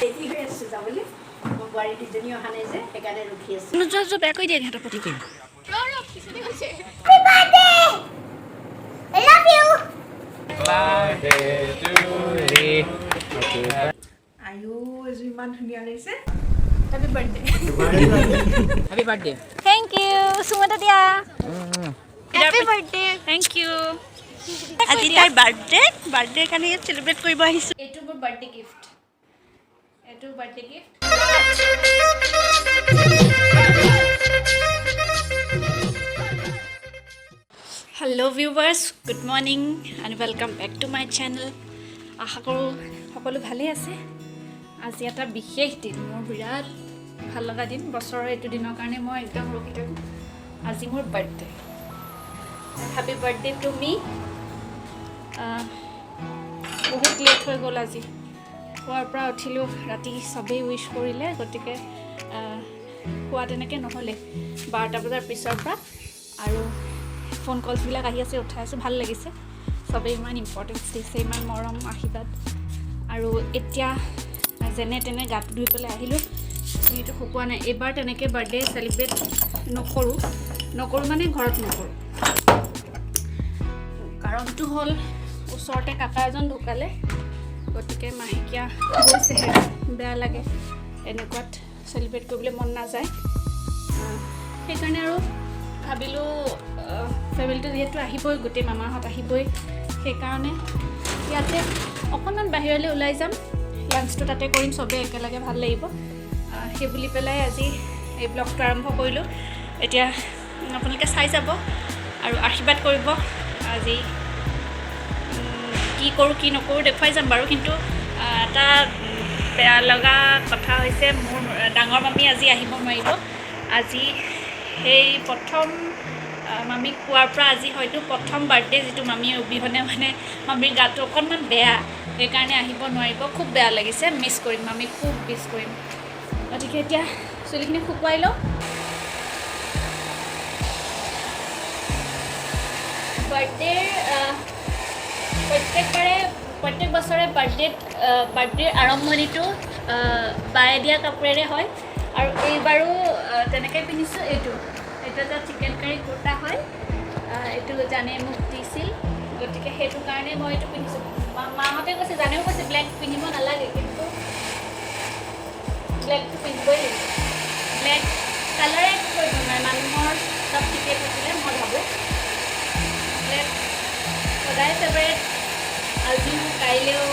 Ready হৈ আছোঁ যাবলৈ মোৰ বোৱাৰী দুজনী অহা নাই যে সেইকাৰণে ৰখি আছোঁ নোযোৱা বেয়া কৰি দিয়ে সিহঁতৰ প্ৰতি কৰিম আয়ো এযোৰ ইমান ধুনীয়া লাগিছে happy birthday Happy birthday. Thank you Sumota দিয়া হেপী বাৰ্থডে থেংক ইউ আজি তাইৰ বাৰ্থডেৰ কাৰণে ইয়াত চেলিব্ৰেট কৰিব আহিছোঁ এইটো মোৰ birthday gift hello' viewers good morning and welcome back to my channel আশা কৰোঁ সকলো ভালেই আছে আজি এটা বিশেষ দিন মোৰ বিৰাট ভাল লগা দিন বছৰৰ এইটো দিনৰ কাৰণে মই একদম ৰখি থাকোঁ আজি মোৰ birthday happy birthday to me বহুত লেট হৈ গ'ল আজি খোৱাৰ পৰা উঠিলোঁ ৰাতি চবেই উইচ কৰিলে গতিকে খোৱা তেনেকৈ নহ'লে 12টা বজাৰ পিছৰ পৰা আৰু ফোন কলছবিলাক আহি আছে উঠাই আছোঁ ভাল লাগিছে চবেই ইমান ইম্পৰ্টেঞ্চ দিছে ইমান মৰম আশীৰ্বাদ আৰু এতিয়া যেনে তেনে গাটো ধুই পেলাই আহিলোঁ চুলিটো শুকোৱা নাই এইবাৰ তেনেকৈ বাৰ্থডে চেলিব্ৰেট নকৰোঁ মানে ঘৰত নকৰোঁ কাৰণটো হ'ল ওচৰতে কাকা এজন ঢুকালে গতিকে মাহেকীয়া গৈছেহে বেয়া লাগে এনেকুৱাত চেলিব্ৰেট কৰিবলৈ মন নাযায় সেইকাৰণে আৰু ভাবিলোঁ ফেমিলিটো যিহেতু আহিবই গোটেই মামাহঁত আহিবই সেইকাৰণে ইয়াতে অকণমান বাহিৰলৈ ওলাই যাম লাঞ্চটো তাতে কৰিম চবেই একেলগে ভাল লাগিব সেই বুলি পেলাই আজি এই ব্লগটো আৰম্ভ কৰিলোঁ এতিয়া আপোনালোকে চাই যাব আৰু আশীৰ্বাদ কৰিব আজি কি কৰোঁ কি নকৰোঁ দেখুৱাই যাম বাৰু কিন্তু এটা বেয়া লগা কথা হৈছে মোৰ ডাঙৰ মামী আজি আহিব নোৱাৰিব আজি সেই প্ৰথম মামীক পোৱাৰ পৰা আজি হয়তো প্ৰথম বাৰ্থডে যিটো মামীৰ অবিহনে মানে মামীৰ গাটো অকণমান বেয়া সেইকাৰণে আহিব নোৱাৰিব খুব বেয়া লাগিছে মিছ কৰিম মামীক খুব মিছ কৰিম গতিকে এতিয়া চুলিখিনি শুকুৱাই লওঁ বাৰ্থডেৰ প্ৰত্যেক বছৰে বাৰ্থডেৰ আৰম্ভণিটো বায়ে দিয়া কাপোৰেৰে হয় আৰু এইবাৰো তেনেকৈ পিন্ধিছোঁ এইটো এটা চিকেন কাৰী কুৰ্তা হয় এইটো জানে মোক দিছিল গতিকে সেইটো কাৰণে মই এইটো পিন্ধিছোঁ মাহঁতে কৈছে জানেও কৈছে ব্লেক পিন্ধিব নালাগে কিন্তু ব্লেকটো পিন্ধিবই লাগিব ব্লেক কালাৰে একো কৰিব নোৱাৰে মানুহৰ চব ঠিকে থাকিলে মই ভাবোঁ ব্লেক সদায় ফেভাৰেট আজিও কাইলৈও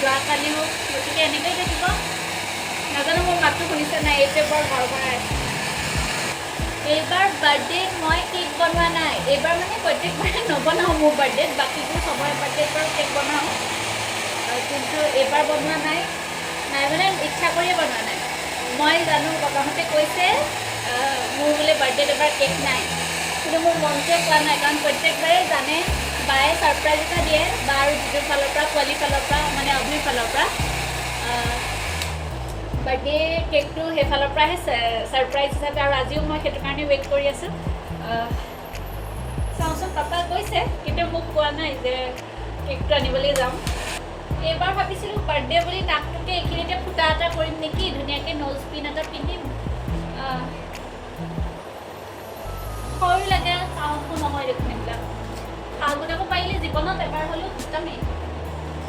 যোৱাকালিও গতিকে এনেকৈয়ে থাকিব নাজানো মোৰ মাতটো শুনিছে নাই এইটোৱে বৰ ভৰভৰাই আছে এইবাৰ বাৰ্থডেত মই কেক বনোৱা নাই এইবাৰ মানে প্ৰত্যেকবাৰে নবনাওঁ মোৰ বাৰ্থডেত বাকীবোৰ চবৰে বাৰ্থডেত বাৰু কেক বনাওঁ কিন্তু এইবাৰ বনোৱা নাই মানে ইচ্ছা কৰিয়ে বনোৱা নাই মই জানো ককাহঁতে কৈছে মোৰ বোলে বাৰ্থডেত এবাৰ কেক নাই কিন্তু মোৰ মনটোৱে কোৱা নাই কাৰণ প্ৰত্যেকবাৰে জানে বায়ে ছাৰপ্ৰাইজ এটা দিয়ে বা আৰু যিটোৰ ফালৰ পৰা পোৱালিৰ ফালৰ পৰা মানে অগ্নিৰ ফালৰ পৰা বাৰ্থডে কেকটো সেইফালৰ পৰাহে ছাৰপ্ৰাইজ হিচাপে আৰু আজিও মই সেইটো কাৰণে ৱেইট কৰি আছোঁ চাওঁচোন পাপা কৈছে কিন্তু মোক কোৱা নাই যে কেকটো আনিবলৈ যাম এইবাৰ ভাবিছিলোঁ বাৰ্থডে বুলি নাকটোকে এইখিনিতে ফুটা এটা কৰিম নেকি ধুনীয়াকৈ ন'জ পিন এটা পিন্ধিম সৰু লাগে চাউণ্ডটো নহয় দেখোন এইবিলাক আগত আকৌ পাৰিলে জীৱনত এবাৰ হ'লেও ফুটামেই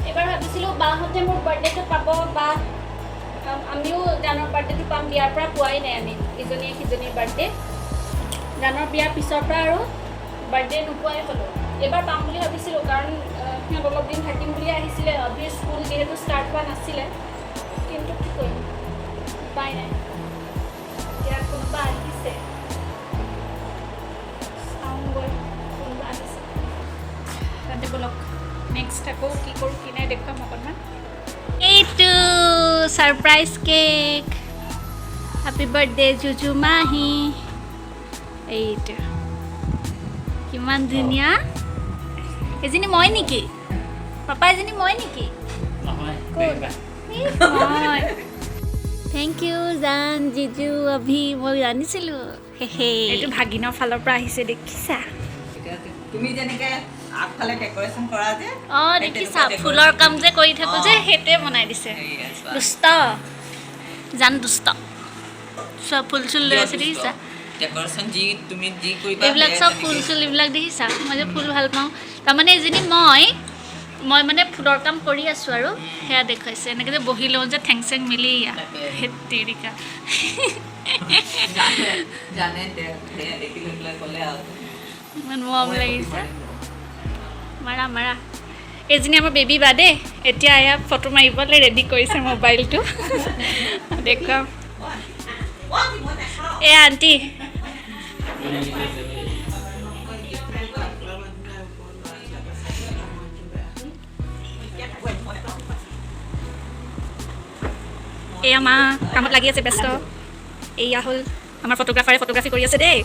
এইবাৰ ভাবিছিলোঁ বাহঁতে মোৰ বাৰ্থডেটো পাব বা আমিও জানৰ বাৰ্থডেটো পাম বিয়াৰ পৰা পোৱাই নাই আমি ইজনীয়ে সিজনীৰ বাৰ্থডে জানৰ বিয়াৰ পিছৰ পৰা আৰু বাৰ্থডে নোপোৱাই হ'লোঁ এইবাৰ পাম বুলি ভাবিছিলোঁ কাৰণ সিহঁত অলপ দিন থাকিম বুলি আহিছিলে অভিয়াছ স্কুল যিহেতু ষ্টাৰ্ট হোৱা নাছিলে কিন্তু কি কৰিম উপায় নাই এতিয়া কোনোবা আহিছে চাওঁগৈ কোনোবা আহিছে তাতে বলক নেক্সট আকৌ কি কৰোঁ কি নাই দেখুৱাম অকণমান এইটো ছাৰপ্ৰাইজ কেক হেপী বাৰ্থডে জুজু মাহী এইটো কিমান ধুনীয়া এজনী মই নেকি পাপা এজনী মই নেকি মই থেংক ইউ জান জিজু অভি মই জানিছিলোঁ এইটো ভাগিনৰ ফালৰ পৰা আহিছে দেখিছা তুমি যেনেকৈ আগফালে ডেকোৰেশ্যন কৰা যে অঁ দেখিছা ফুলৰ কাম যে কৰি থাকো যে সেইটোৱে বনাই দিছে দুষ্ট জান দুষ্ট চব ফুল চুল লৈ আছে দেখিছা ডেকোৰেশ্যন যি তুমি যি কৰিবা এইবিলাক চব ফুল চুল এইবিলাক দেখিছা মই যে ফুল ভাল পাওঁ তাৰমানে এজনী মই মানে ফুলৰ কাম কৰি আছোঁ আৰু সেয়া দেখুৱাইছে এনেকৈ যে বহি লওঁ যে ঠেং চেং মিলি তেৰিকা জানে দেখি লৈ পেলাই ক'লে আৰু ইমান মৰম লাগিছে মাৰা মাৰা এজনী আমাৰ বেবী বা দেই এতিয়া এয়া ফটো মাৰিবলৈ ৰেডি কৰিছে মোবাইলটো দেখুৱাম এ আণ্টি এয়া মা কামত লাগি আছে ব্যস্ত এয়া হ'ল আমাৰ ফটোগ্ৰাফাৰে ফটোগ্ৰাফী কৰি আছে দেই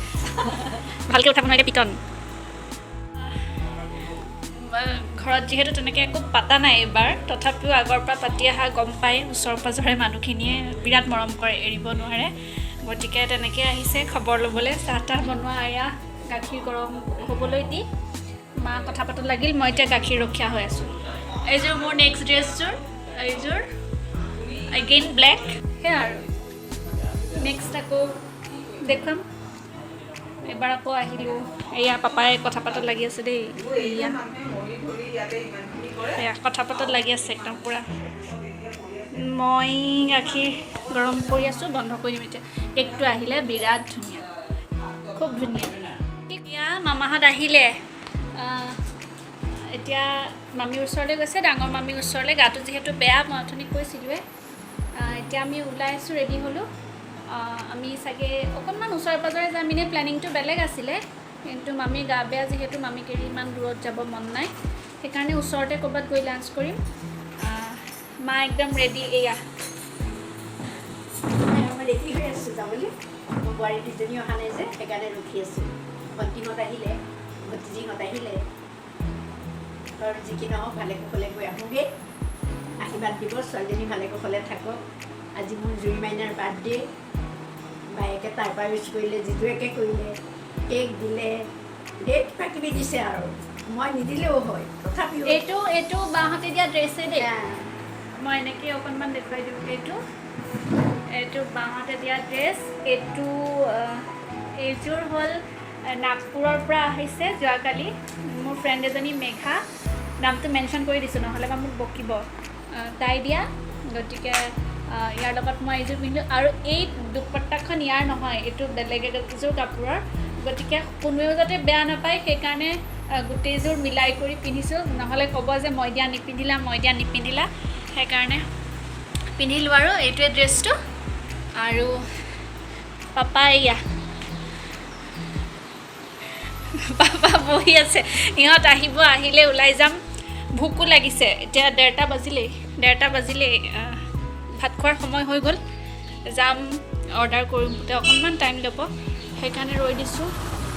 ভালকৈ উঠাব নোৱাৰিলে পিটন ঘৰত যিহেতু তেনেকৈ একো পাতা নাই এইবাৰ তথাপিও আগৰ পৰা পাতি অহা গম পাই ওচৰ পাঁজৰে মানুহখিনিয়ে বিৰাট মৰম কৰে এৰিব নোৱাৰে গতিকে তেনেকৈ আহিছে খবৰ ল'বলৈ চাহ তাহ বনোৱা এয়া গাখীৰ গৰম হ'বলৈ দি মা কথা পাতত লাগিল মই এতিয়া গাখীৰ ৰখীয়া হৈ আছোঁ এইযোৰ মোৰ নেক্সট ড্ৰেছযোৰ এইযোৰ এগেইন ব্লেক সেয়া আৰু নেক্সট আকৌ দেখুৱাম এবাৰ আকৌ আহিলোঁ এয়া পাপাই কথা পাতত লাগি আছে দেই এয়া এয়া কথা পাতত লাগি আছে একদম পূৰা মই গাখীৰ গৰম কৰি আছোঁ বন্ধ কৰি দিম এতিয়া কেকটো আহিলে বিৰাট ধুনীয়া খুব ধুনীয়া এতিয়া মামাহঁত আহিলে এতিয়া মামীৰ ওচৰলৈ গৈছে ডাঙৰ মামীৰ ওচৰলৈ গাটো যিহেতু বেয়া মই অথনি কৈছিলোঁৱে এতিয়া আমি ওলাই আছোঁ ৰেডি হ'লোঁ আমি চাগে অকণমান ওচৰে পাঁজৰে যাম এনেই প্লেনিংটো বেলেগ আছিলে কিন্তু মামীৰ গা বেয়া যিহেতু মামীক এৰি ইমান দূৰত যাব মন নাই সেইকাৰণে ওচৰতে ক'ৰবাত গৈ লাঞ্চ কৰিম মা একদম ৰেডি এয়া মই ৰেডি হৈ আছোঁ যাবলৈ মোৰ বোৱাৰী দুজনী অহা নাই যে সেইকাৰণে ৰখি আছোঁ ভণ্টিহঁত আহিলে ভতিজীহঁত আহিলে আৰু যি কি নহওক ভালে কুশলে গৈ আহোঁগৈ আশীৰ্বাদ দিব ছোৱালীজনী ভালে কুশলে থাকক আজি মোৰ জুই মাইনাৰ বাৰ্থডে বায়েকে তাৰ পৰা উইচ কৰিলে যিটোৱেকে কৰিলে কেক দিলে ধেৰ কিবা কিবি দিছে আৰু মই নিদিলেও হয় তথাপিও এইটো বাহঁতে দিয়া ড্ৰেছে দেই মই এনেকৈ অকণমান দেখুৱাই দিওঁ এইটো বাহঁতে দিয়া ড্ৰেছ এইযোৰ হ'ল নাগপুৰৰ পৰা আহিছে যোৱাকালি মোৰ ফ্ৰেণ্ড এজনী মেঘা নামটো মেনশ্যন কৰি দিছোঁ নহ'লে বা মোক বকিব তাই দিয়া গতিকে ইয়াৰ লগত মই এইযোৰ পিন্ধিলোঁ আৰু এই দুপট্টাখন ইয়াৰ নহয় এইটো বেলেগ এযোৰ কাপোৰৰ গতিকে কোনোৱেও যাতে বেয়া নাপায় সেইকাৰণে গোটেইযোৰ মিলাই কৰি পিন্ধিছোঁ নহ'লে ক'ব যে মই দিয়া নিপিন্ধিলা সেইকাৰণে পিন্ধিলোঁ আৰু এইটোৱে ড্ৰেছটো আৰু পাপা এয়া পাপা বহি আছে ইহঁত আহিলে ওলাই যাম ভোকো লাগিছে এতিয়া 1:30 বাজিলেই ভাত খোৱাৰ সময় হৈ গ'ল যাম অৰ্ডাৰ কৰোঁতে অকণমান টাইম ল'ব সেইকাৰণে ৰৈ দিছোঁ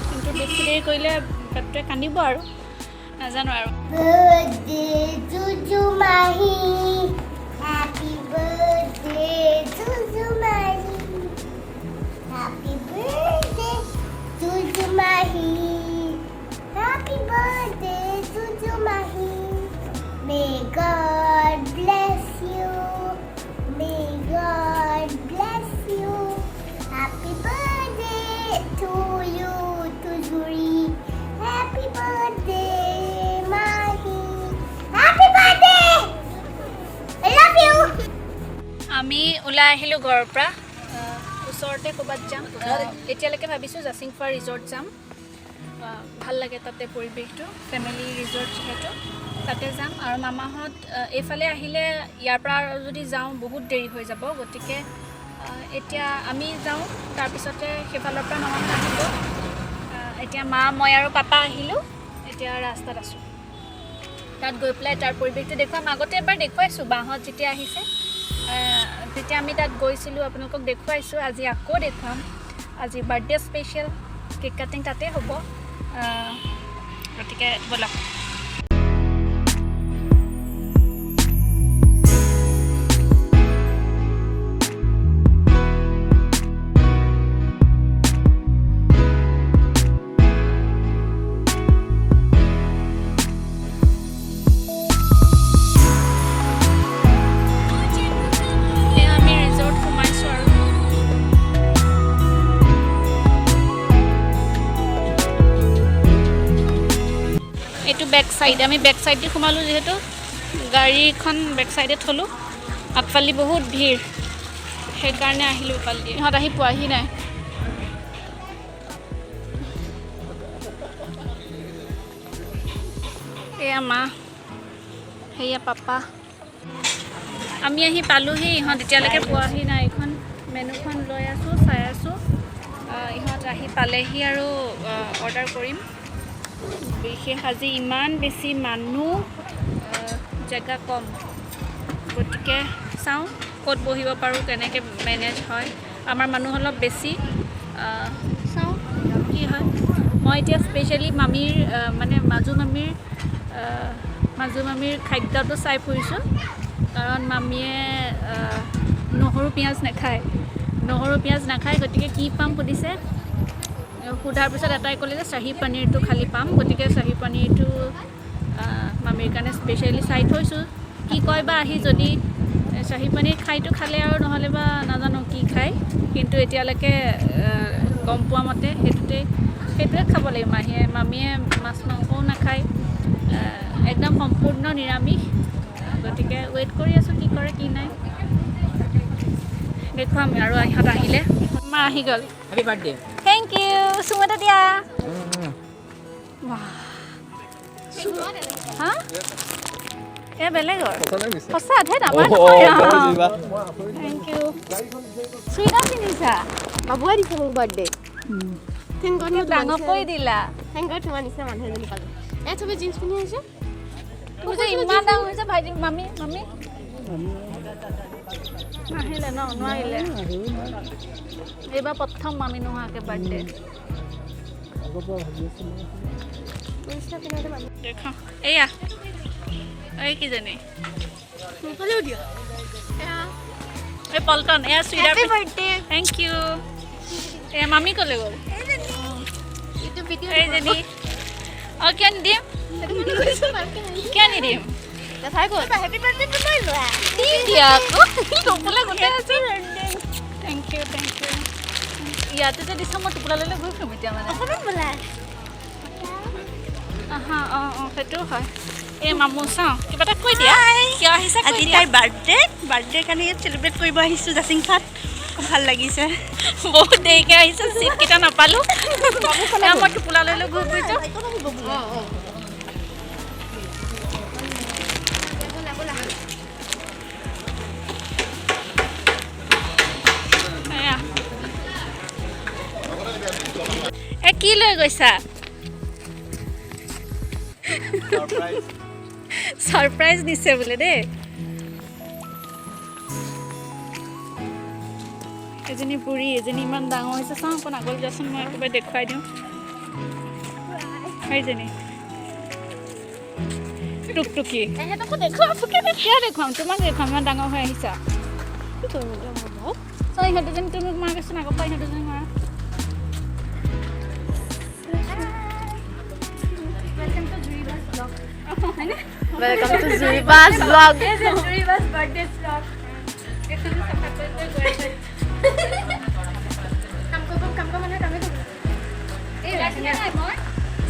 কিন্তু বেছি দেৰি কৰিলে পেটটোৱে কান্দিব আৰু নাজানো আৰু Happy birthday to Jumahi. May God bless you. May God bless you. Happy birthday to you, to Zuri. Happy birthday, Mahi. Happy birthday. I love you. আমি ওলাই আহিলোঁ ঘৰৰ পৰা ওচৰতে ক'ৰবাত যাম এতিয়ালৈকে ভাবিছোঁ জাচিংফা ৰিজৰ্ট যাম ভাল লাগে তাতে পৰিৱেশটো ফেমিলি ৰিজৰ্ট যিহেতু তাতে যাম আৰু মামাহঁত এইফালে আহিলে ইয়াৰ পৰা যদি যাওঁ বহুত দেৰি হৈ যাব গতিকে এতিয়া আমি যাওঁ তাৰপিছতে সেইফালৰ পৰা মামাহঁত আহিব এতিয়া মা মই আৰু পাপা আহিলোঁ এতিয়া ৰাস্তাত আছোঁ তাত গৈ পেলাই তাৰ পৰিৱেশটো দেখুৱাম আগতে এবাৰ দেখুৱাইছোঁ বাহঁত যেতিয়া আহিছে তেতিয়া আমি তাত গৈছিলোঁ আপোনালোকক দেখুৱাইছোঁ আজি আকৌ দেখুৱাম আজি বাৰ্থডে স্পেচিয়েল কেক কাটিং তাতে হ'ব গতিকে ব'লক বেক সাইড আমি বেক সাইড দি সোমালোঁ যেহেতু গাড়ীখন বেক সাইডে থলোঁ আগফালি বহুত ভিৰ সেইকাৰণে আহিলোঁ ইফালেদি ইহঁত আহি পোৱাহি নাই এয়া মা সেয়া পাপা আমি আহি পালোহি ইহঁত এতিয়ালৈকে পোৱাহি নাই এইখন মেনুখন লৈ আছোঁ চাই আছোঁ ইহঁত আহি পালেহি আৰু অৰ্ডাৰ কৰিম বিশেষ আজি ইমান বেছি মানুহ জেগা কম গতিকে চাওঁ ক'ত বহিব পাৰোঁ কেনেকৈ মেনেজ হয় আমাৰ মানুহ অলপ বেছি চাওঁ কি হয় মই এতিয়া স্পেচিয়েলি মামীৰ মানে মাজু মামীৰ খাদ্যটো চাই ফুৰিছোঁ কাৰণ মামীয়ে নহৰু পিঁয়াজ নাখায় গতিকে কি পাম সুধিছে সোধাৰ পিছত এটাই ক'লে যে চাহী পনীৰটো খালী পাম গতিকে চাহী পনীৰটো মামীৰ কাৰণে স্পেচিয়েলি চাই থৈছোঁ কি কয় বা আহি যদি চাহী পনীৰ খাইটো খালে আৰু নহ'লে বা নাজানো কি খায় কিন্তু এতিয়ালৈকে গম পোৱা মতে সেইটোৱে খাব লাগিব মামীয়ে মাছ মাংসও নাখায় একদম সম্পূৰ্ণ নিৰামিষ গতিকে ৱেইট কৰি আছোঁ কি কৰে কি নাই দেখুৱাম আৰু ইহঁত আহিলে মা আহি গ'ল Happy birthday. থেংক ইউ চুম এটা দিয়া হা এ বেলেগৰ সঁচা ধেত আমাৰ থেংক ইউ চুইটা পিন্ধিছা বাবুৱে দিছে মোক বাৰ্থডে ডাঙৰ কৰি দিলা থেংক তোমাৰ নিচিনা মানুহ এজনী পালোঁ এয়া চবে জিন্স পিন্ধি আহিছে তোৰ যে ইমান ডাঙৰ হৈছে ভাইটি মামী নাহিলে নোৱাৰিলে এইবাৰ প্ৰথম মামী নোহোৱাকৈ বাৰ্থডে দেখা এয়া এই কিজনী এই পল্টন এয়া চুইদাৰ থেংক ইউ এয়া মামী ক'লে গ'ল এইজনী অঁ কিয় নিদিম কিয় নিদিম থেংক ইউ ইয়াতে যে দিছা মই টোপোলা ল'লে গৈ ফুৰিম এতিয়া মানে অঁ সেইটোও হয় এই মামু চাওঁ কিবা এটা কৈ দিয়া কিয় আহিছে আজি তাইৰ বাৰ্থডে কাৰণে ইয়াত চেলিব্ৰেট কৰিব আহিছোঁ জাচিংফাত খুব ভাল লাগিছে বহুত দেৰিকৈ আহিছে চিটকেইটা নাপালোঁ মই টোপোলা লৈ লৈ ঘূৰি ফুৰিছোঁ এ কি লৈ গৈছা সাৰপ্ৰাইজ দিছে বোলে দেই এজনী বুঢ়ী এজনী ইমান ডাঙৰ হৈছে চাওঁ অকণ আগলৈ যাচোন মই একেবাৰে দেখুৱাই দিওঁ সেইজনী টুকটুকি কিয় দেখুৱাম তোমাক দেখুৱাম ইমান ডাঙৰ হৈ আহিছা ইহঁতজনী তুমি মাৰ কৈছোন আগৰ পৰা ইহঁতজনী মাৰা Welcome to Zuriba's vlog. This is Zuriba's birthday vlog.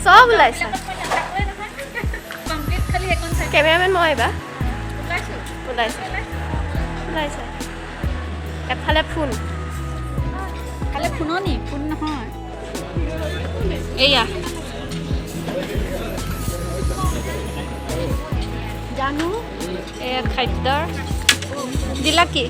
সব ওলাইছে কেমেৰামেন মই এইবাৰ ওলাইছে এফালে ফোন খালে ফোননি ফোন নহয় এয়া জানো এয়া খাদ্যৰ দিলা কি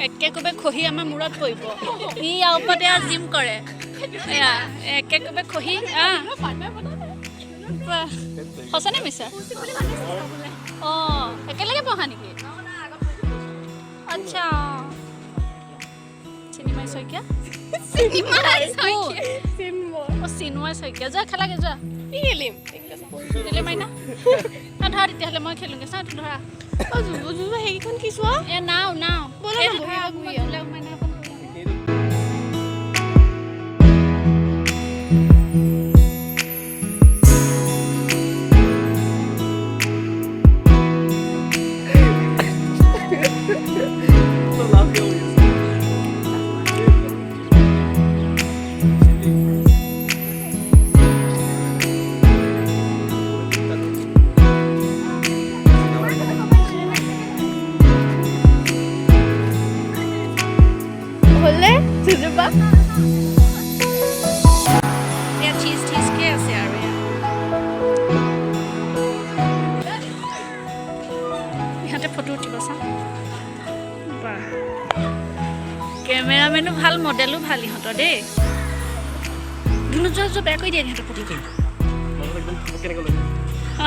একেকোবে খহি আমাৰ মূৰত পৰিব ই ওপৰতে জিম কৰে এয়া একেকোবে খহি সঁচানে মিছা অঁ একেলগে পঢ়া নেকি আচ্ছা চিনিমাই শইকীয়া চিন্ময় শইকীয়া যোৱা খেলাগে যোৱা খেলিম মাইনা ধৰা তেতিয়াহ'লে মই খেলোঁগে চাওঁ ধৰা সেইখন কি চোৱা এ নাও ইয়াত চিজকে আছে আৰু ইহঁতে ফটো উঠিব চাওঁ কেমেৰামেনো ভাল মডেলো ভাল ইহঁতৰ দেই ধুনু যোৱা বেয়া কৰি দিয়ে ইহঁতৰ ফটো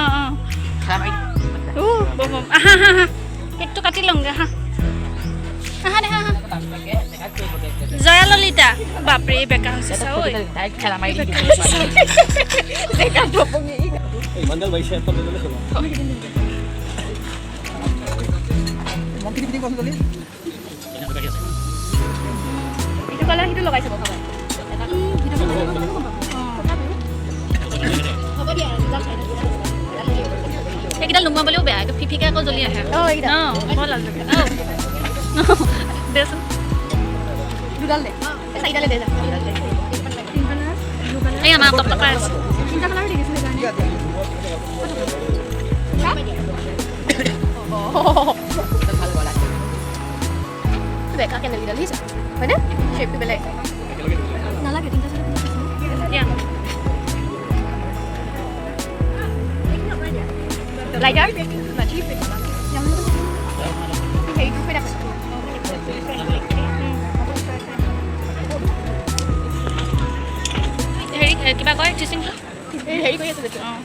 অঁ বম আহা হা হা কেকটো কাটি লওঁগে হা আহা দে হা হা জয়া ললিতা বাপৰে বেকা হৈছে চাওঁ ঐ ইটো কালাৰ সিটো লগাই চাব খাবা সেইকেইটা লুমাবলৈও বেয়া এইটো ফিফিকে আকৌ জ্বলি আহে বৰ লাজ লাগে দেচোন দুডাল দে চাৰিডালে দে এই আমাৰ টপ টপাই আছে তিনিটা কালাৰ দেখিছোঁ বেকা কেনে দুডাল দিছা হয়নে শ্বেপটো বেলেগ নালাগে তিনিটা লাইটাৰ হেৰি কিবা কয় টিচিং হেৰি কৰি আছে অঁ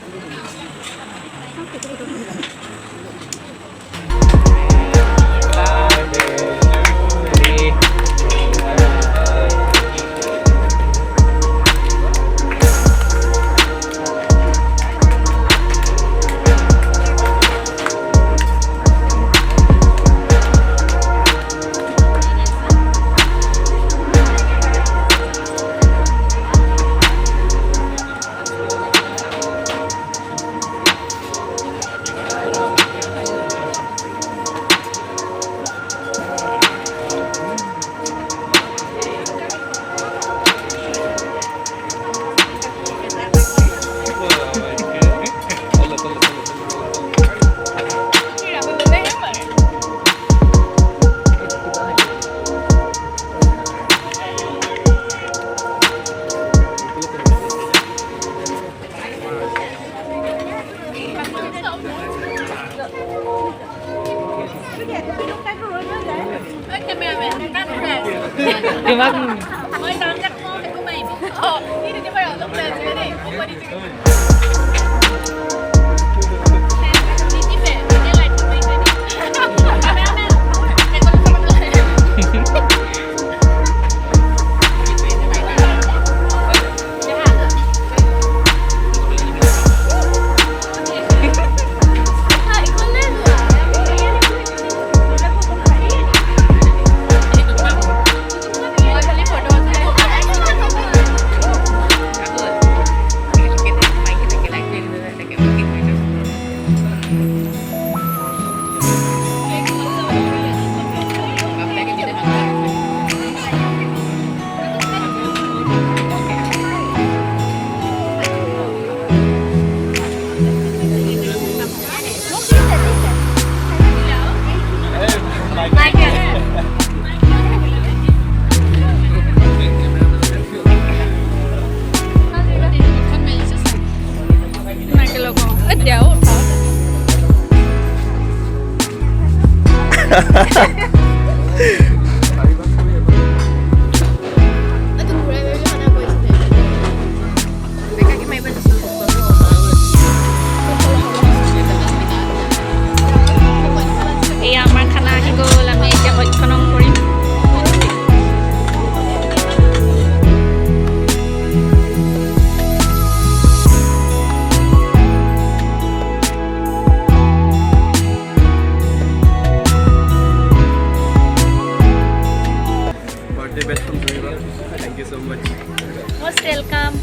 Most welcome.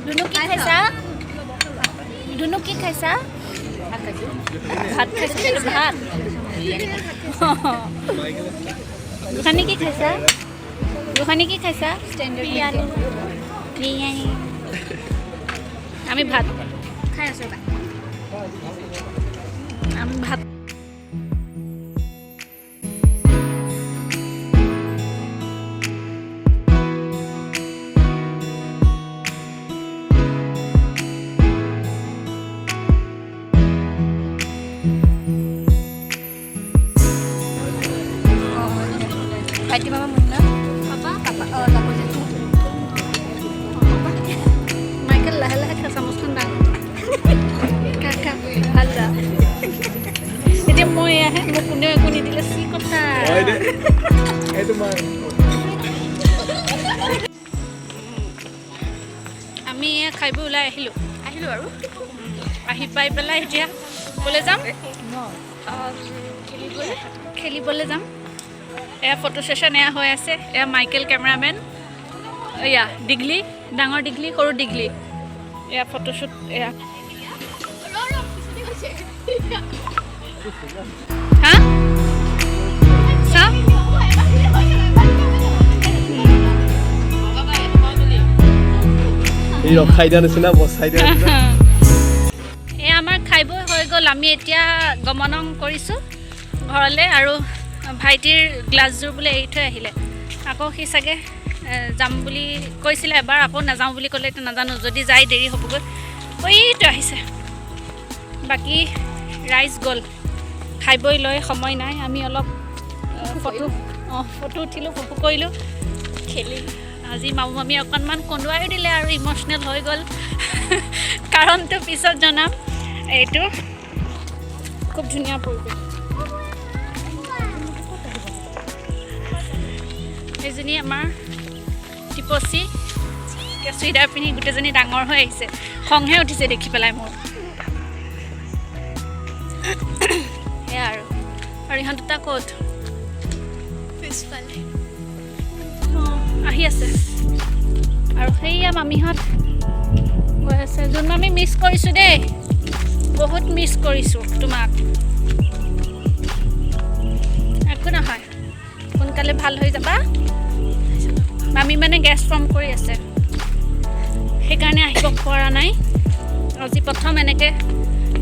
Dunu ki khaisa? Dunu ki khaisa? Bhat khaisa to bhat. Dukhani ki khaisa? Dukhani ki khaisa? Standard biryani. Biryani. Ami bhat khai asu ba. Ami bhat ভাইটি মামা মুন্না পাপা পাপা যাব যে Michael লাহে লাহে খা চামুচখন দাং খা খা ভাল যা এতিয়া মই আহে মোক কোনেও একো নিদিলে কি কথা আমি খাইব ওলাই আহিলোঁ আৰু আহি পাই পেলাই এতিয়া ক'লৈ যাম খেলিবলৈ যাম এয়া ফটো ছেশ্যন এয়া হৈ আছে এয়া মাইকেল কেমেৰামেন এয়া ডিগলি ডাঙৰ ডিগলি সৰু ডিগলি এয়া ফটোশ্বুট এয়া হা ৰখাই দিয়া নিচিনা বচাই দিয়া নিচিনা এই আমাৰ খাই বৈ হৈ গ'ল আমি এতিয়া গমন কৰিছোঁ ঘৰলৈ আৰু ভাইটিৰ গ্লাছযোৰ বোলে এৰি থৈ আহিলে আকৌ সি চাগে যাম বুলি কৈছিলে এবাৰ আকৌ নাযাওঁ বুলি ক'লে এতিয়া নাজানো যদি যায় দেৰি হ'বগৈ এইটো আহিছে বাকী ৰাইজ গ'ল খাই বৈ লৈ সময় নাই আমি অলপ ফটো উঠিলোঁ ফটো কৰিলোঁ খেলি আজি মামু মামী অকণমান কন্দুৱাইও দিলে আৰু ইম'চনেল হৈ গ'ল কাৰণটো পিছত জনাম এইটো খুব ধুনীয়া পৰিৱেশ এইজনী আমাৰ টিপচি চুইদাৰ পিন্ধি গোটেইজনী ডাঙৰ হৈ আহিছে খংহে উঠিছে দেখি পেলাই মোৰ সেয়া আৰু ইহঁত দুটা ক'ত পিছফালে আহি আছে আৰু সেয়া মামীহঁত গৈ আছে যোন আমি মিছ কৰিছোঁ দেই বহুত মিছ কৰিছোঁ তোমাক একো নহয় সোনকালে ভাল হৈ যাবা মামী মানে গেছ ফৰ্ম কৰি আছে সেইকাৰণে আহিব পৰা নাই আজি প্ৰথম এনেকৈ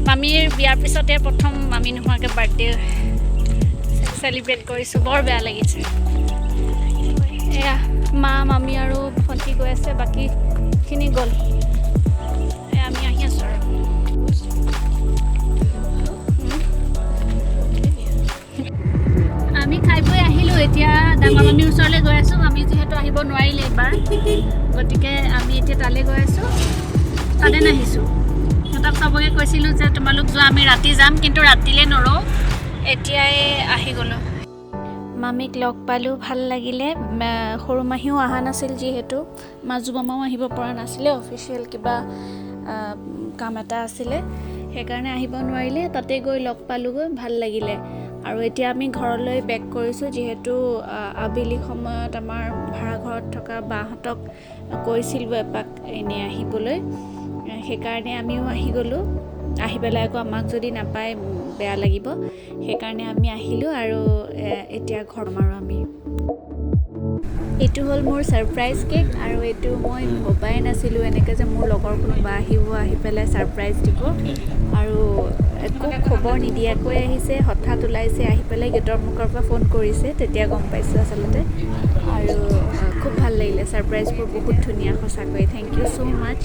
মামীৰ বিয়াৰ পিছতে প্ৰথম মামী নোহোৱাকৈ বাৰ্থডে চেলিব্ৰেট কৰিছোঁ বৰ বেয়া লাগিছে এয়া মা মামী আৰু ভণ্টি গৈ আছে বাকীখিনি গ'ল আমি আহি আছোঁ আৰু আমি খাই বৈ আহিলোঁ এতিয়া ডাঙৰ মামীৰ ওচৰলৈ গৈ আছোঁ মামী যিহেতু আহিব নোৱাৰিলে এইবাৰ গতিকে আমি এতিয়া তালৈ গৈ আছোঁ তালৈ নাহিছোঁ সিহঁতক চবকে কৈছিলোঁ যে তোমালোক যোৱা আমি ৰাতি যাম কিন্তু ৰাতিলৈ নৰওঁ এতিয়াই আহি গ'লোঁ মামীক লগ পালোঁ ভাল লাগিলে সৰু মাহীও অহা নাছিল যিহেতু মাজু মামাও আহিব পৰা নাছিলে অফিচিয়েল কিবা কাম এটা আছিলে সেইকাৰণে আহিব নোৱাৰিলে তাতে গৈ লগ পালোঁগৈ ভাল লাগিলে আৰু এতিয়া আমি ঘৰলৈ বেক কৰিছোঁ যিহেতু আবেলি সময়ত আমাৰ ভাড়াঘৰত থকা বাহঁতক কৈছিলোঁ এপাক এনেই আহিবলৈ সেইকাৰণে আমিও আহি গ'লোঁ আহি পেলাই আকৌ আমাক যদি নাপায় বেয়া লাগিব সেইকাৰণে আমি আহিলোঁ আৰু এতিয়া ঘৰ মাৰোঁ আমি এইটো হ'ল মোৰ ছাৰপ্ৰাইজ কেক আৰু এইটো মই ভবাই নাছিলোঁ এনেকৈ যে মোৰ লগৰ কোনোবা আহি পেলাই ছাৰপ্ৰাইজ দিব আৰু একো খবৰ নিদিয়াকৈ আহিছে হঠাৎ ওলাইছে আহি পেলাই গেটৰ মুখৰ পৰা ফোন কৰিছে তেতিয়া গম পাইছোঁ আচলতে আৰু খুব ভাল লাগিলে ছাৰপ্ৰাইজবোৰ বহুত ধুনীয়া সঁচাকৈ থেংক ইউ ছ' মাছ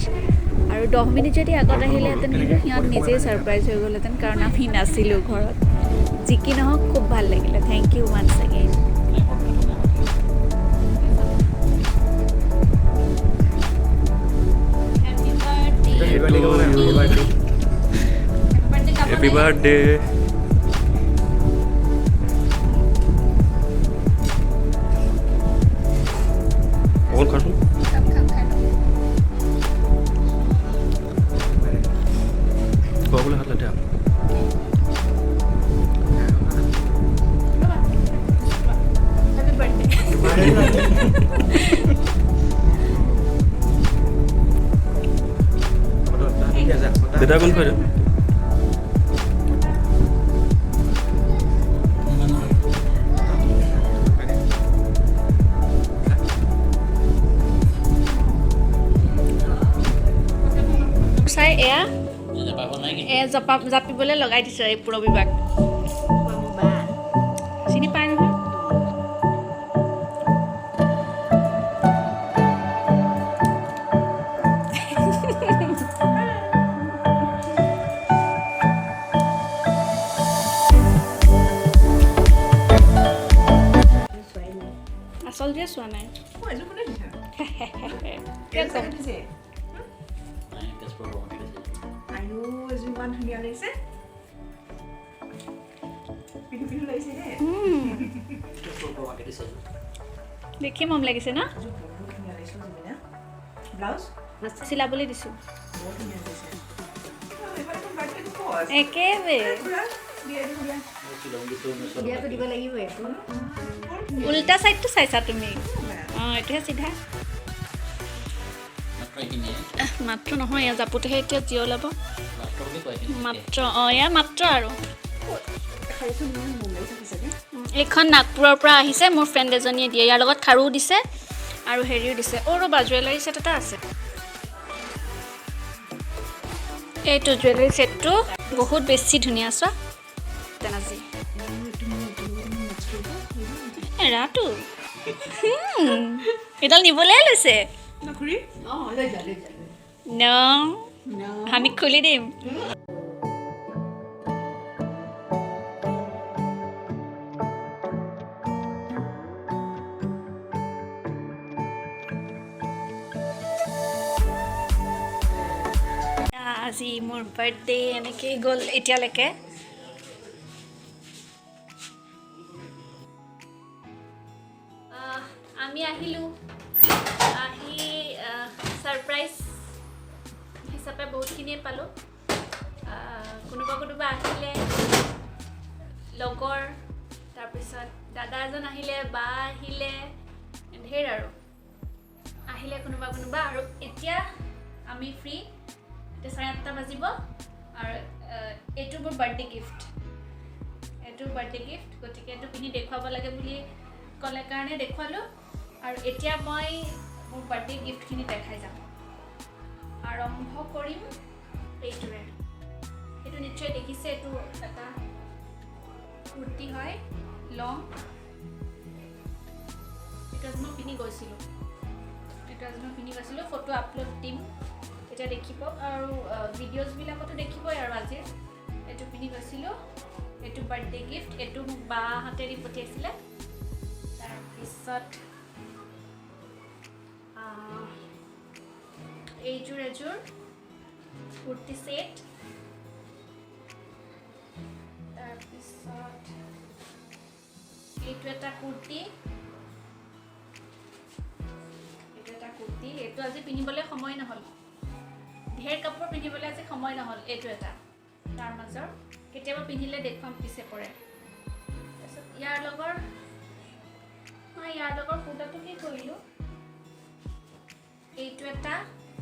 আৰু 10 মিনিট যদি আগত আহিলেহেঁতেন কিন্তু সিহঁত নিজেই ছাৰপ্ৰাইজ হৈ গ'লহেঁতেন কাৰণ আমি নাছিলোঁ ঘৰত যি কি নহওক খুব ভাল লাগিলে thank you once again Happy birthday. और खासू बाबूला हाथ लटे आप बेटा कौन करे চাই এয়া জাপিবলৈ লগাই দিছে এই পুৰবিভাগ চিনি পায় নহয় আচলটোৱে চোৱা নাই মই এযোৰ কোনে দিছা কিয় ক'ম? দিছে আয়ো এযোৰ ইমান ধুনীয়া লাগিছে পিন্ধি পিন্ধি লাগিছে দেই দেখি মৰম লাগিছে ন এযোৰ বহুত ধুনীয়া লাগিছে জুবিনা ব্লাউজ চিলাবলৈ দিছোঁ বহুত ধুনীয়া লাগিছে এইবাৰ এখন বাৰ্থডে ক'ত একেবাৰে পুৰা বিয়া দিয়া দিয়াটো দিব লাগিবই উল্টা ছাইডটো চাইছা তুমি অঁ এইটোহে চিধা মাত্ৰ নহয় এয়া জাপোতেহে এতিয়া জিঅ' ওলাব মাত্ৰ অঁ এয়া মাত্ৰ আৰু এইখন নাগপুৰৰ পৰা আহিছে মোৰ ফ্ৰেণ্ড এজনীয়ে দিয়ে ইয়াৰ লগত খাৰুও দিছে আৰু হেৰিও দিছে ৰ'বা জুৱেলাৰী ছেট এটা আছে এইটো জুৱেলাৰী ছেটটো বহুত বেছি ধুনীয়া চোৱা তেনাজি এৰাটো এডাল নিবলৈ লৈছে নখুৰী অঁ লৈ যা ন আমি খুলি দিম আজি মোৰ বাৰ্থডে এনেকৈ গ'ল এতিয়ালৈকে আমি আহিলোঁ আহি ছাৰপ্ৰাইজ হিচাপে বহুতখিনিয়ে পালোঁ কোনোবা আহিলে লগৰ তাৰপিছত দাদা এজন আহিলে বা আহিলে ঢেৰ আৰু আহিলে কোনোবা আৰু এতিয়া আমি ফ্ৰী এতিয়া 8:30 বাজিব আৰু এইটো মোৰ বাৰ্থডে গিফ্ট গতিকে এইটো পিন্ধি দেখুৱাব লাগে বুলি ক'লে কাৰণে দেখুৱালোঁ আৰু এতিয়া মই মোৰ বাৰ্থডে গিফ্টখিনি দেখাই যাম আৰম্ভ কৰিম এইটোৰে এইটো নিশ্চয় দেখিছে এইটো এটা কুৰ্তি হয় লং এইটো আজি মই পিন্ধি গৈছিলোঁ ফটো আপলোড দিম এতিয়া দেখিব আৰু ভিডিঅ'জবিলাকতো দেখিবই আৰু আজিৰ এইটো পিন্ধি গৈছিলোঁ এইটো বাৰ্থডে গিফ্ট এইটো মোক বাহঁতে দি পঠিয়াইছিলে তাৰপিছত এইযোৰ এযোৰ কুৰ্তি ছেট তাৰপিছত এইটো এটা কুৰ্তি এইটো আজি পিন্ধিবলৈ সময় নহ'ল ঢেৰ কাপোৰ পিন্ধিবলৈ আজি সময় নহ'ল এইটো এটা তাৰ মাজৰ কেতিয়াবা পিন্ধিলে দেখুৱাম পিছে পৰে তাৰপিছত ইয়াৰ লগৰ কুৰ্তাটো কি কৰিলোঁ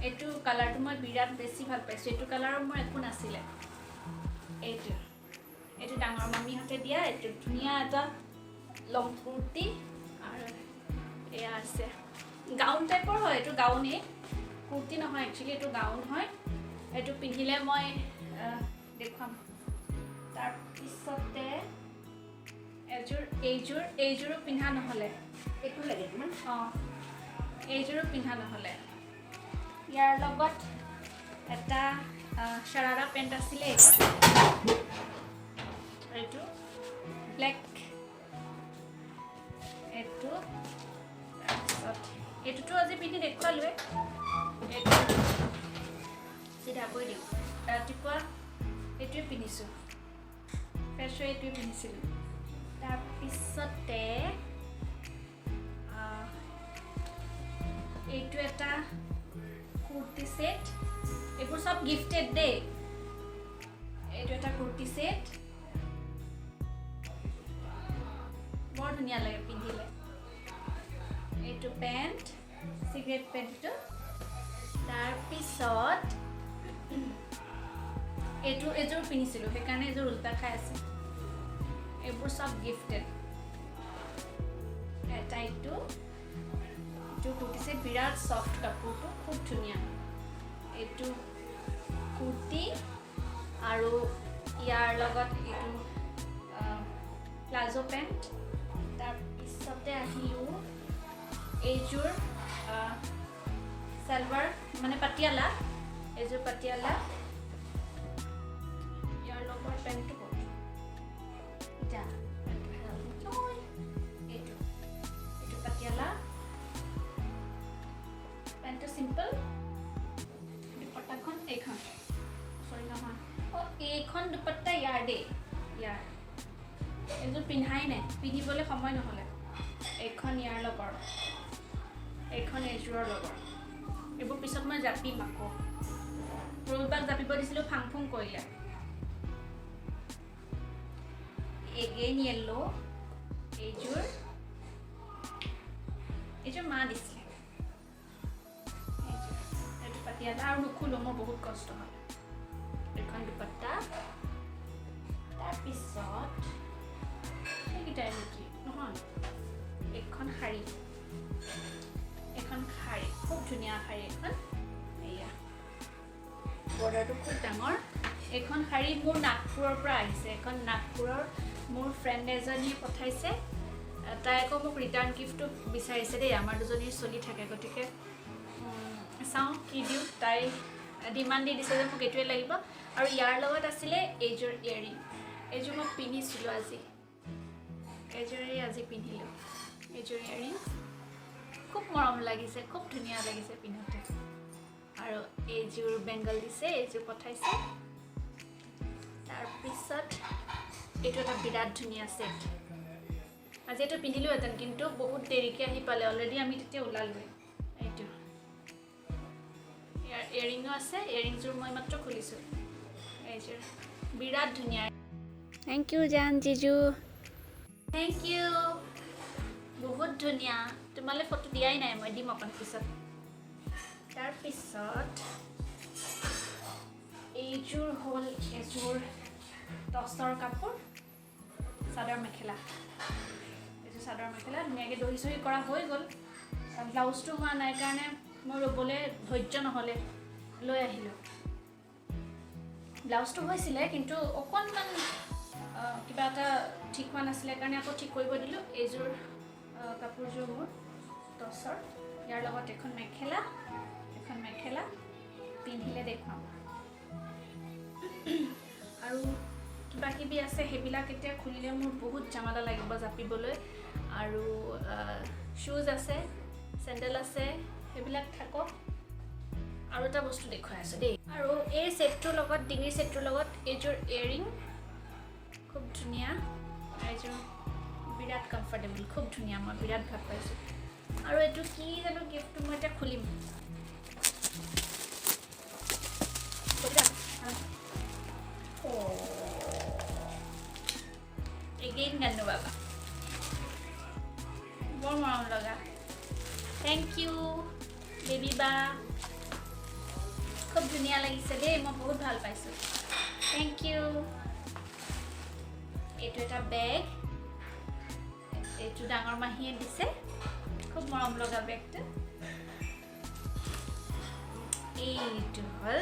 এইটো কালাৰটো মই বিৰাট বেছি ভাল পাইছোঁ এইটো কালাৰৰ মোৰ একো নাছিলে এইটো ডাঙৰ মামীহঁতে দিয়া এইটো ধুনীয়া এটা লং কুৰ্তি আৰু এয়া আছে গাউন টাইপৰ হয় এইটো গাউনেই কুৰ্তি নহয় একচুৱেলি এইটো গাউন হয় এইটো পিন্ধিলে মই দেখুৱাম তাৰপিছতে এইযোৰো পিন্ধা নহ'লে একো লাগে তোমাৰ অঁ এইযোৰো পিন্ধা নহ'লে ইয়াৰ লগত এটা শাৰাৰা পেণ্ট আছিলে এইটো ব্লেক এইটো তাৰপিছত এইটোতো আজি পিন্ধি দেখুৱালোৱে এইটো চিধা কৈ দিওঁ ৰাতিপুৱা এইটোৱে পিন্ধিছোঁ ফ্ৰেছ হৈ এইটোৱে পিন্ধিছিলোঁ তাৰপিছতে এইটো এটা কুৰ্তি ছেট এইবোৰ চব গিফটেড দেই এইটো এটা কুৰ্তি ছেট বৰ ধুনীয়া লাগে পিন্ধিলে এইটো পেণ্ট চিগাৰেট পেণ্টটো তাৰপিছত এইযোৰ পিন্ধিছিলোঁ সেইকাৰণে এইযোৰ উল্টা খাই আছে এইবোৰ চব গিফটেড এটা এইটো কুৰ্তি ছেট বিৰাট ছফ্ট কাপোৰটো খুব ধুনীয়া এইটো কুৰ্তি আৰু ইয়াৰ লগত এইটো প্লাজো পেণ্ট তাৰপিছতে আহিলোঁ এইযোৰ সালৱাৰ মানে পাটিয়ালা এইযোৰ পাটিয়ালা ইয়াৰ লগত পেণ্টটো ক'ত এইটো পাটিয়ালা পিন্ধাই নাই, পিন্ধিবলৈ সময় নহ'লে। এইখন ইয়াৰ লগৰ, এইখন এইযোৰৰ লগৰ। এইবোৰ পিছত মই জাপিম আকৌ। ৰবিবাক জাপিব দিছিলোঁ, ফাং ফুং কৰিলে। এগেইন য়েল্লো, এইযোৰ মা দিছিলে। এইটো পাতিয়ালা আৰু নুখুলো, মোৰ বহুত কষ্ট হয়। এইখন দুপাট্টা, তাৰপিছত সেইকেইটাই নেকি নহয়, এইখন শাৰী, খুব ধুনীয়া শাৰী এখন। এয়া বৰ্ডাৰটো খুব ডাঙৰ। এইখন শাৰী মোৰ নাগপুৰৰ পৰা আহিছে। এইখন নাগপুৰৰ মোৰ ফ্ৰেণ্ড এজনীয়ে পঠাইছে। তাই আকৌ মোক ৰিটাৰ্ণ গিফ্টটো বিচাৰিছে দেই, আমাৰ দুজনীৰ চলি থাকে। গতিকে চাওঁ কি দিওঁ। তাই ডিমাণ্ড দি দিছে যে মোক এইটোৱে লাগিব। আৰু ইয়াৰ লগত আছিলে এইযোৰ ইয়েৰিং। এইযোৰ মই পিন্ধিছিলোঁ আজি, এইযোৰেই আজি পিন্ধিলোঁ। এইযোৰ ইয়েৰিং খুব মৰম লাগিছে, খুব ধুনীয়া লাগিছে পিন্ধোতে। আৰু এইযোৰ বেংগল দিছে, এইযোৰ পঠাইছে। তাৰপিছত এইটো এটা বিৰাট ধুনীয়া ছেট। আজি এইটো পিন্ধিলোহেঁতেন, কিন্তু বহুত দেৰিকৈ আহি পালে। অলৰেডি আমি তেতিয়া ওলালোৱে। এইটো ইয়াৰ ইয়েৰিঙো আছে। ইয়েৰিংযোৰ মই মাত্ৰ খুলিছোঁ। এইযোৰ বিৰাট ধুনীয়া। থেংক ইউ জান জিজু। থেংক ইউ, বহুত ধুনীয়া। তোমালৈ ফটো দিয়াই নাই, মই দিম অকণ পিছত। তাৰপিছত এইযোৰ হ'ল এযোৰ টচৰ কাপোৰ, চাদৰ মেখেলা। এইযোৰ চাদৰ মেখেলা ধুনীয়াকৈ দহি চহি কৰা হৈ গ'ল। ব্লাউজটো হোৱা নাই কাৰণে মই ৰ'বলৈ ধৈৰ্য নহ'লে লৈ আহিলোঁ। ব্লাউজটো হৈছিলে, কিন্তু অকণমান কিবা এটা ঠিক হোৱা নাছিলে কাৰণে আকৌ ঠিক কৰিব দিলোঁ। এইযোৰ কাপোৰযোৰ মোৰ টচৰ, ইয়াৰ লগত এখন মেখেলা পিন্ধিলে দেখুৱাম। আৰু কিবা কিবি আছে, সেইবিলাক এতিয়া খুলিলে মোৰ বহুত জামালা লাগিব জাপিবলৈ। আৰু শ্বুজ আছে, চেণ্ডেল আছে, সেইবিলাক থাকক। আৰু এটা বস্তু দেখুৱাই আছোঁ দেই। আৰু এই ছেটটোৰ লগত, ডিঙিৰ ছেটটোৰ লগত এইযোৰ ইয়েৰিং খুব ধুনীয়া। এইযোৰ বিৰাট কমফৰ্টেবল, খুব ধুনীয়া, মই বিৰাট ভাল পাইছোঁ। আৰু এইটো কি জানো গিফ্টটো মই এতিয়া খুলিম। এগেইন গানো বাবা, বৰ মৰম লগা। থেংক ইউ বেবী বা, খুব ধুনীয়া লাগিছে দেই, মই বহুত ভাল পাইছোঁ। Thank you. এইটো এটা বেগ, এইটো ডাঙৰ মাহীয়ে দিছে, খুব মৰম লগা বেগটো। এইটো হ'ল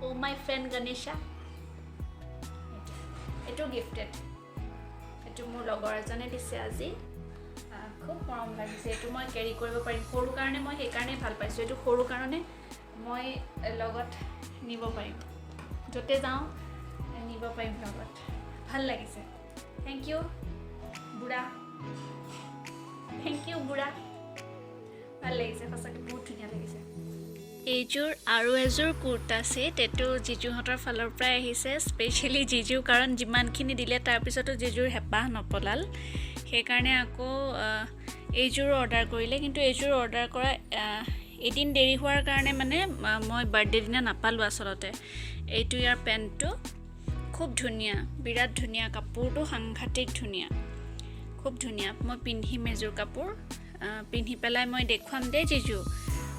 অ' মাই ফ্ৰেণ্ড গণেশা। এইটো গিফটেড, এইটো মোৰ লগৰ এজনে দিছে আজি। খুব মৰম লাগিছে। এইটো মই কেৰি কৰিব পাৰিম, সৰু কাৰণে মই সেইকাৰণেই ভাল পাইছোঁ। এইটো সৰু কাৰণে মই লগত নিব পাৰিম, য'তে যাওঁ নিব পাৰিম লগত। ভাল লাগিছে। থেংক ইউ বুঢ়া, থেংক ইউ বুঢ়া। ভাল লাগিছে সঁচাকৈ, বহুত ধুনীয়া লাগিছে। এইযোৰ আৰু এযোৰ কুৰ্তা ছেট, এইটো জিজুহঁতৰ ফালৰ পৰাই আহিছে। স্পেচিয়েলি জিজু, কাৰণ যিমানখিনি দিলে তাৰপিছতো জিজুৰ হেঁপাহ নপলাল, সেইকাৰণে আকৌ এইযোৰ অৰ্ডাৰ কৰিলে। কিন্তু এইযোৰ অৰ্ডাৰ কৰা এদিন দেৰি হোৱাৰ কাৰণে মানে মই বাৰ্থডে দিনা নাপালোঁ আচলতে। এইটো ইয়াৰ পেণ্টটো খুব ধুনীয়া, বিৰাট ধুনীয়া। কাপোৰটো সাংঘাতিক ধুনীয়া, খুব ধুনীয়া। মই পিন্ধিম এযোৰ কাপোৰ, পিন্ধি পেলাই মই দেখুৱাম দেই জিজু।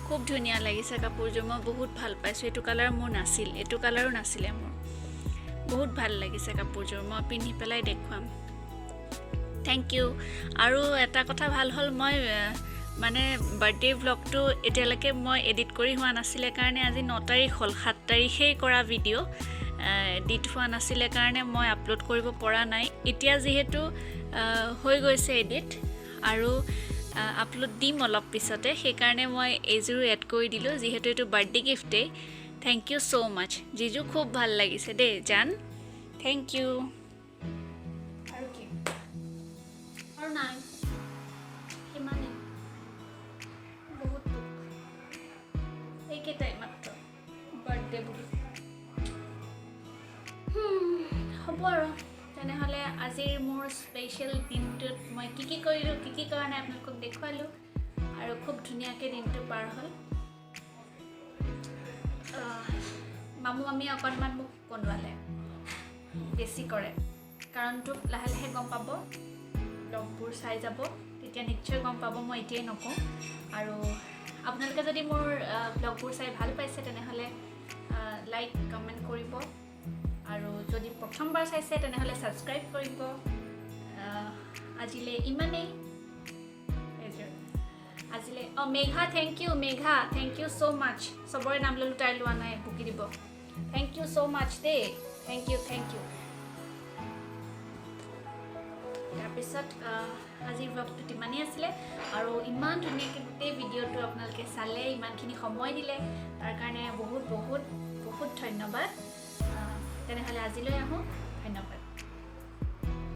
খুব ধুনীয়া লাগিছে কাপোৰযোৰ, মই বহুত ভাল পাইছোঁ। এইটো কালাৰ মোৰ নাছিল, এইটো কালাৰো নাছিলে মোৰ। বহুত ভাল লাগিছে কাপোৰযোৰ, মই পিন্ধি পেলাই দেখুৱাম। Thank you. আৰু এটা কথা ভাল হ'ল, মই মানে বাৰ্থডে ভ্লগটো এতিয়ালৈকে মই এডিট কৰি হোৱা নাছিলে কাৰণে আজি 9 তাৰিখ হ'ল, 7 তাৰিখেই কৰা ভিডিঅ' এডিট হোৱা নাছিলে কাৰণে মই আপলোড কৰিব পৰা নাই। এতিয়া যিহেতু হৈ গৈছে এডিট আৰু আপলোড দিম অলপ পিছতে, সেইকাৰণে মই এইযোৰো এড কৰি দিলোঁ, যিহেতু এইটো বাৰ্থডে গিফ্টেই। থেংক ইউ ছ' মাছ জিজু, খুব ভাল লাগিছে দেই জান, থেংক ইউ। আৰু কি আৰু নাই, সিমানেই। বহুত দুখ, এইকেইটাই মাত্ৰ বাৰ্থডে বুলি। হ'ব আৰু তেনেহ'লে আজিৰ মোৰ স্পেচিয়েল দিনটোত মই কি কৰিলোঁ কি কৰা নাই আপোনালোকক দেখুৱালোঁ আৰু খুব ধুনীয়াকৈ দিনটো পাৰ হ'ল মামু মামী অকণমান মোক কন্দুৱালে বেছি কৰে কাৰণটো লাহে লাহে গম পাব ব্লগবোৰ চাই যাব তেতিয়া নিশ্চয় গম পাব মই এতিয়াই নকওঁ আৰু আপোনালোকে যদি মোৰ ব্লগবোৰ চাই ভাল পাইছে তেনেহ'লে লাইক কমেণ্ট কৰিব আৰু যদি প্ৰথমবাৰ চাইছে তেনেহ'লে ছাবস্ক্ৰাইব কৰিব আজিলৈ ইমানেই আজিলৈ মেঘা থেংক ইউ ছ' মাছ চবৰে নাম ল'লোঁ তাই লোৱা নাই বুকি দিব থেংক ইউ ছ' মাছ দেই থেংক ইউ তাৰপিছত আজিৰ ব্লগটোত ইমানেই আছিলে আৰু ইমান ধুনীয়াকৈ গোটেই ভিডিঅ'টো আপোনালোকে চালে ইমানখিনি সময় দিলে তাৰ কাৰণে বহুত ধন্যবাদ তেনেহ'লে আজিলৈ আহোঁ